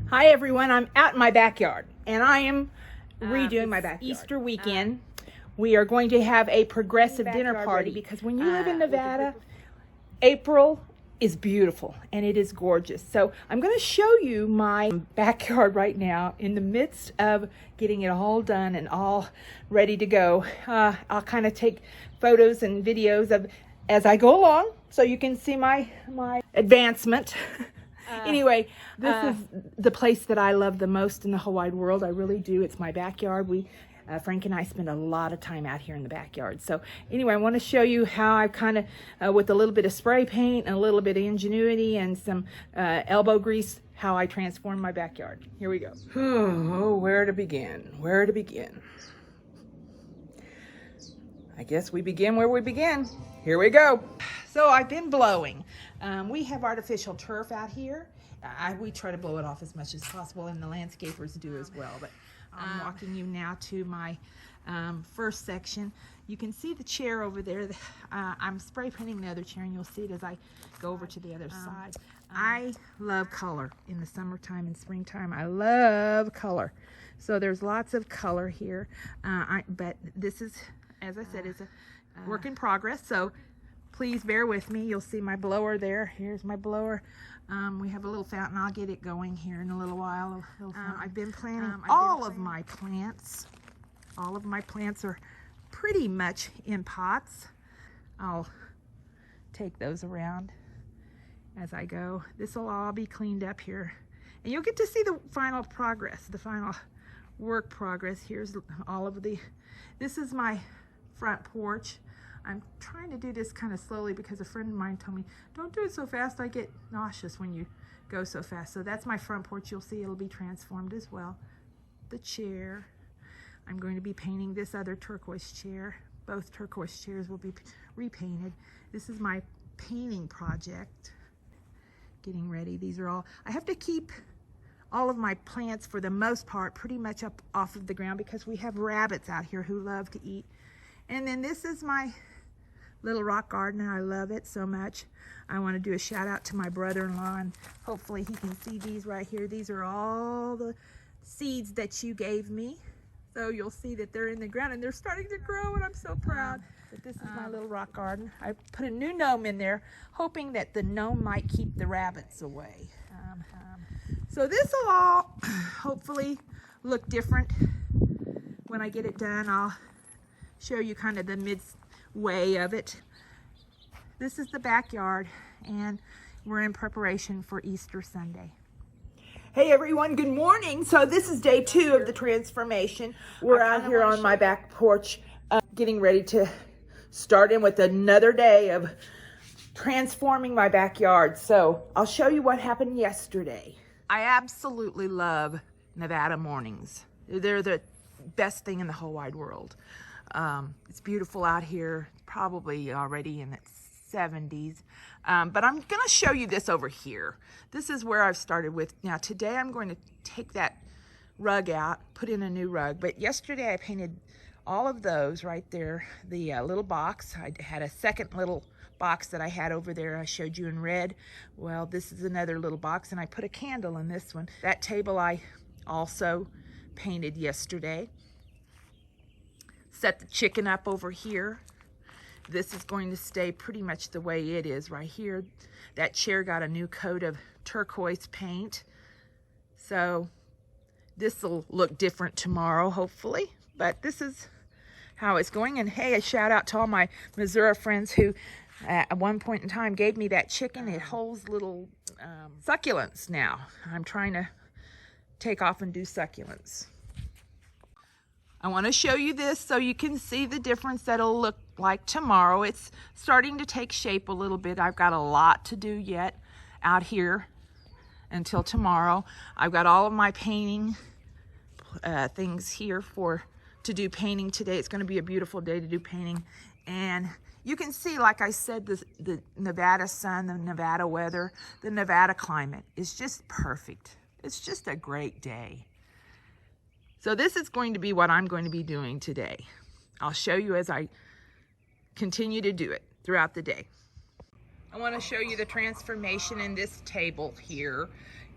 Hi everyone, I'm out in my backyard and I am redoing my backyard. Easter weekend. We are going to have a progressive dinner party because when you live in Nevada, April is beautiful and it is gorgeous. So I'm going to show you my backyard right now in the midst of getting it all done and all ready to go. I'll kind of take photos and videos of as I go along so you can see my advancement. Anyway, this is the place that I love the most in the whole wide world. I really do. It's my backyard. Frank and I spend a lot of time out here in the backyard. So anyway, I want to show you how I kind of, with a little bit of spray paint and a little bit of ingenuity and some elbow grease, how I transform my backyard. Here we go. Oh, where to begin? Where to begin? I guess we begin where we begin. Here we go. So I've been blowing. We have artificial turf out here. We try to blow it off as much as possible, and the landscapers do as well. But I'm walking you now to my first section. You can see the chair over there. I'm spray painting the other chair, and you'll see it as I go over to the other side. I love color in the summertime and springtime. I love color. So there's lots of color here. But this is, as I said, is a work in progress. So please bear with me. You'll see my blower there. Here's my blower. We have a little fountain. I'll get it going here in a little while. I've been planting all of my plants. All of my plants are pretty much in pots. I'll take those around as I go. This will all be cleaned up here. And you'll get to see the final progress, the final work progress. Here's all of this is my front porch. I'm trying to do this kind of slowly because a friend of mine told me, don't do it so fast, I get nauseous when you go so fast. So that's my front porch. You'll see it'll be transformed as well. The chair. I'm going to be painting this other turquoise chair. Both turquoise chairs will be repainted. This is my painting project. Getting ready. These are all, I have to keep all of my plants for the most part pretty much up off of the ground because we have rabbits out here who love to eat. And then this is my little rock garden, and I love it so much. I want to do a shout out to my brother-in-law, and hopefully he can see these right here. These are all the seeds that you gave me. So you'll see that they're in the ground and they're starting to grow, and I'm so proud. But this is my little rock garden. I put a new gnome in there, hoping that the gnome might keep the rabbits away. So this will all hopefully look different when I get it done. I'll show you kind of the midway of it. This is the backyard, and we're in preparation for Easter Sunday. Hey everyone, good morning. So this is day 2 of the transformation. We're out here on my back porch getting ready to start in with another day of transforming my backyard. So I'll show you what happened yesterday. I absolutely love Nevada mornings. They're the best thing in the whole wide world. It's beautiful out here, probably already in its 70s. But I'm going to show you this over here. This is where I've started with. Now today I'm going to take that rug out, put in a new rug. But yesterday I painted all of those right there. The little box. I had a second little box that I had over there I showed you in red. Well, this is another little box, and I put a candle in this one. That table I also painted yesterday. Set the chicken up over here. This is going to stay pretty much the way it is right here. That chair got a new coat of turquoise paint. So this will look different tomorrow, hopefully. But this is how it's going. And hey, a shout out to all my Missouri friends who at one point in time gave me that chicken. It holds little succulents now. I'm trying to take off and do succulents. I want to show you this so you can see the difference that it'll look like tomorrow. It's starting to take shape a little bit. I've got a lot to do yet out here until tomorrow. I've got all of my painting things here to do painting today. It's going to be a beautiful day to do painting. And you can see, like I said, the Nevada sun, the Nevada weather, the Nevada climate is just perfect. It's just a great day. So this is going to be what I'm going to be doing today. I'll show you as I continue to do it throughout the day. I want to show you the transformation in this table here.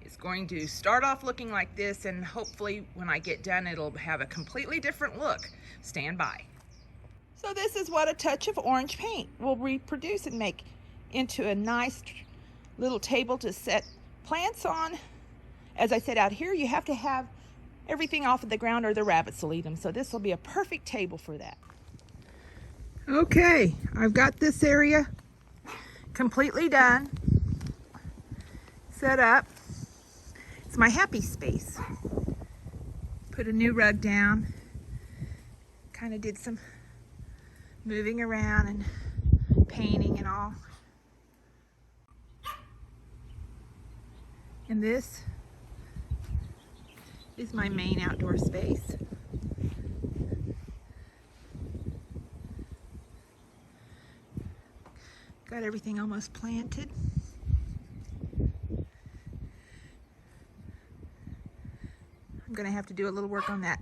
It's going to start off looking like this, and hopefully when I get done, it'll have a completely different look. Stand by. So this is what a touch of orange paint will reproduce and make into a nice little table to set plants on. As I said, out here you have to have everything off of the ground or the rabbits will eat them. So this will be a perfect table for that. Okay, I've got this area completely done, set up. It's my happy space. Put a new rug down. Kind of did some moving around and painting and all. And this is my main outdoor space. Got everything almost planted. I'm gonna have to do a little work on that